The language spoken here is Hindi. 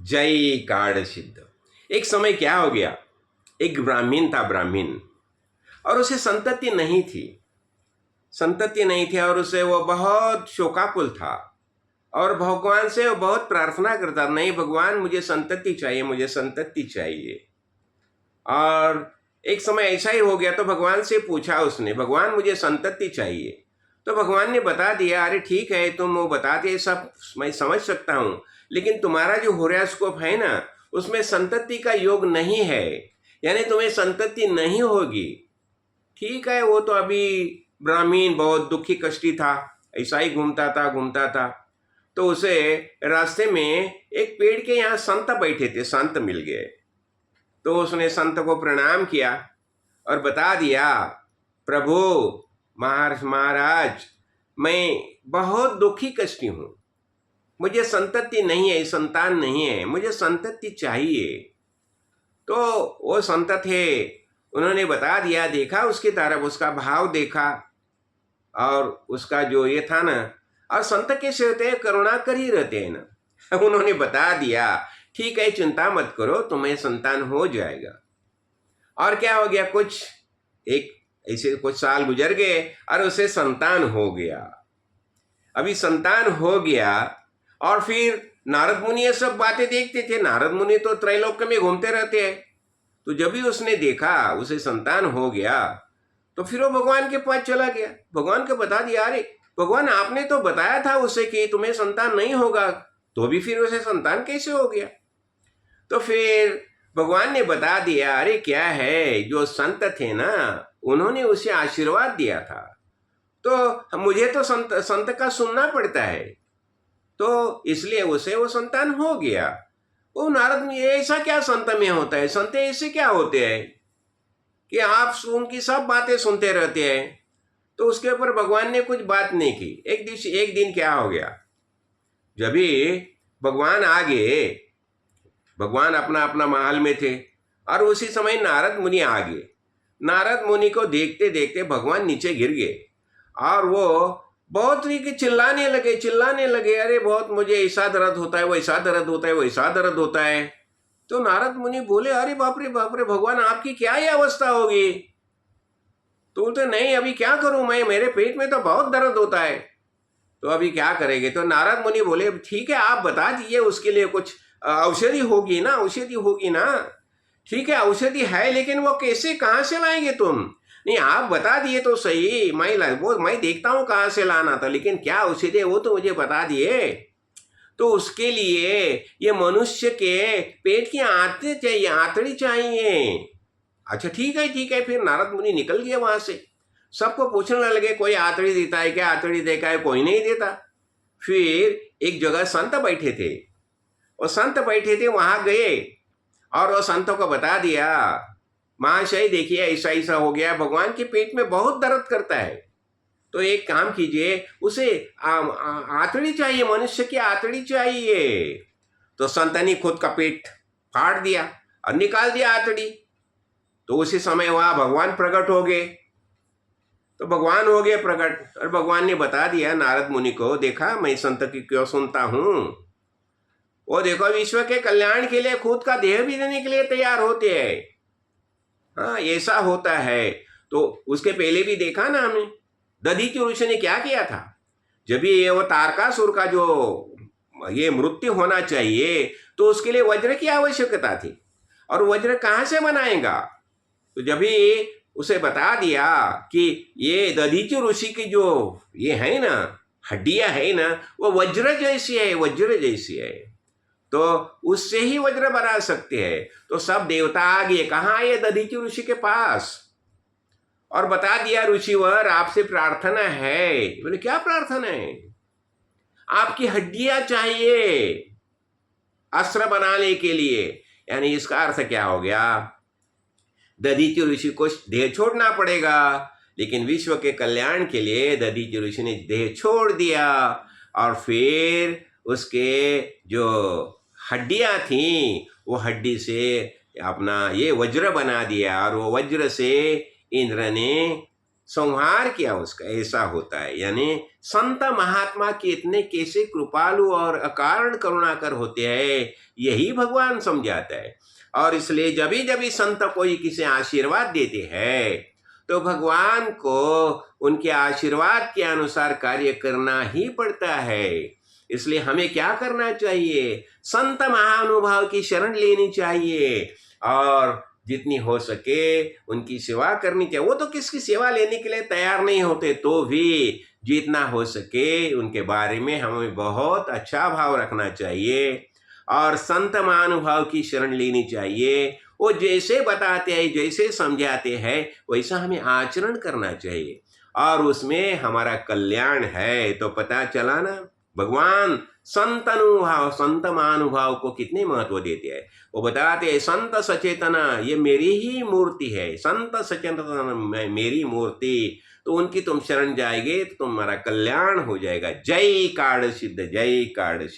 जय काढ़ सिद्ध। एक समय क्या हो गया, एक ब्राह्मण था, ब्राह्मण, और उसे संतति नहीं थी और उसे वो बहुत शोकाकुल था और भगवान से वो बहुत प्रार्थना करता, नहीं भगवान मुझे संतति चाहिए, मुझे संतति चाहिए। और एक समय ऐसा ही हो गया तो भगवान से पूछा उसने, भगवान मुझे संतति चाहिए। तो भगवान ने बता दिया, अरे ठीक है तुम वो बताते सब मैं समझ सकता हूँ, लेकिन तुम्हारा जो होरोस्कोप है ना उसमें संतति का योग नहीं है, यानी तुम्हें संतति नहीं होगी। ठीक है, वो तो अभी ब्राह्मण बहुत दुखी कष्टी था, ऐसा ही घूमता था। तो उसे रास्ते में एक पेड़ के यहाँ संत बैठे थे, संत मिल गए। तो उसने संत को प्रणाम किया और बता दिया, प्रभु महाराज मैं बहुत दुखी कष्टी हूँ, मुझे संतति नहीं है, संतान नहीं है, मुझे संतति चाहिए। तो वो संत थे, उन्होंने बता दिया, देखा उसकी तरफ, उसका भाव देखा और उसका जो ये था ना, और संत कैसे होते हैं, करुणा कर ही रहते हैं ना। उन्होंने बता दिया, ठीक है चिंता मत करो, तुम्हें संतान हो जाएगा। और क्या हो गया, कुछ साल गुजर गए और उसे संतान हो गया। अभी संतान हो गया और फिर नारद मुनि ये सब बातें देखते थे। नारद मुनि तो त्रैलोक्य में घूमते रहते हैं। तो जब भी उसने देखा उसे संतान हो गया तो फिर वो भगवान के पास चला गया, भगवान को बता दिया, अरे भगवान आपने तो बताया था उसे कि तुम्हें संतान नहीं होगा, तो भी फिर उसे संतान कैसे हो गया। तो फिर भगवान ने बता दिया, अरे क्या है, जो संत थे ना उन्होंने उसे आशीर्वाद दिया था, तो मुझे तो संत का सुनना पड़ता है, तो इसलिए उसे वो संतान हो गया। वो नारद में ऐसा क्या संत में होता है, संत ऐसे क्या होते हैं कि आप उनकी सब बातें सुनते रहते हैं। तो उसके ऊपर भगवान ने कुछ बात नहीं की। एक दिन क्या हो गया, जब भी भगवान आ गए, भगवान अपना अपना महल में थे और उसी समय नारद मुनि आ गए। नारद मुनि को देखते देखते भगवान नीचे गिर गए और वो बहुत ही चिल्लाने लगे, अरे बहुत मुझे ऐसा दर्द होता है, वैसा दर्द होता है, वैसा दर्द होता है। तो नारद मुनि बोले, अरे बाप रे भगवान आपकी क्या ये अवस्था होगी। तो बोलते, नहीं अभी क्या करूं मैं, मेरे पेट में तो बहुत दर्द होता है, तो अभी क्या करेंगे। तो नारद मुनि बोले, ठीक है आप बता दीजिए, उसके लिए कुछ औषधि होगी ना। ठीक है औषधि है, लेकिन वो कैसे कहाँ से लाएंगे तुम, नहीं आप बता दिए तो सही, मैं देखता हूँ कहाँ से लाना था, लेकिन क्या औषधि है वो तो मुझे बता दिए। तो उसके लिए ये मनुष्य के पेट की आंतड़ी चाहिए। अच्छा ठीक है। फिर नारद मुनि निकल गए वहां से, सबको पूछने लगे, कोई आंतड़ी देता है क्या, आंतड़ी देखा है, कोई नहीं देता। फिर एक जगह संत बैठे थे, और संत बैठे थे वहां गए और वो संतों को बता दिया, महाशय देखिए ऐसा ऐसा हो गया, भगवान के पेट में बहुत दर्द करता है, तो एक काम कीजिए, उसे आंतड़ी चाहिए, मनुष्य की आंतड़ी चाहिए। तो संत ने खुद का पेट फाड़ दिया और निकाल दिया आंतड़ी। तो उसी समय वहां भगवान प्रकट हो गए। तो भगवान हो गए प्रकट और भगवान ने बता दिया नारद मुनि को, देखा मैं संत की क्यों सुनता हूं, वो देखो विश्व के कल्याण के लिए खुद का देह भी देने के लिए तैयार होते हैं। हाँ ऐसा होता है। तो उसके पहले भी देखा ना हमने, दधीचि ऋषि ने क्या किया था, जब ये वो तारकासुर का जो ये मृत्यु होना चाहिए तो उसके लिए वज्र की आवश्यकता थी, और वज्र कहाँ से बनाएगा। तो जब भी उसे बता दिया कि ये दधीचि ऋषि की जो ये है ना हड्डियां है ना, वो वज्र जैसी है, तो उससे ही वज्र बना सकते हैं। तो सब देवता आ गए, कहाँ आए दधीचि ऋषि के पास, और बता दिया, ऋषिवर आपसे प्रार्थना है। बोले क्या प्रार्थना है, आपकी हड्डियां चाहिए अस्त्र बनाने के लिए। यानी इसका अर्थ क्या हो गया, दधीचि ऋषि को देह छोड़ना पड़ेगा, लेकिन विश्व के कल्याण के लिए दधीचि ऋषि ने देह छोड़ दिया, और फिर उसके जो हड्डियां थी वो हड्डी से अपना ये वज्र बना दिया, और वो वज्र से इंद्र ने संहार किया उसका, ऐसा होता है। यानी संत महात्मा कितने कैसे कृपालु और अकारण करुणाकर होते हैं, यही भगवान समझाता है। और इसलिए जब भी संत कोई किसी आशीर्वाद देते हैं तो भगवान को उनके आशीर्वाद के अनुसार कार्य करना ही पड़ता है। इसलिए हमें क्या करना चाहिए? संत महानुभाव की शरण लेनी चाहिए और जितनी हो सके उनकी सेवा करनी चाहिए। वो तो किसकी सेवा लेने के लिए तैयार नहीं होते, तो भी जितना हो सके उनके बारे में हमें बहुत अच्छा भाव रखना चाहिए और संत महानुभाव की शरण लेनी चाहिए। वो जैसे बताते हैं, जैसे समझाते हैं, वैसा हमें आचरण करना चाहिए और उसमें हमारा कल्याण है। तो पता चला ना, भगवान संत अनुभाव, संत महानुभाव को कितने महत्व देते हैं। वो बताते हैं संत सचेतना ये मेरी ही मूर्ति है, संत सचेतना मेरी मूर्ति, तो उनकी तुम शरण जाएंगे तो तुम्हारा कल्याण हो जाएगा। जय कार्ड सिद्ध, जय कार्ड सिद्ध।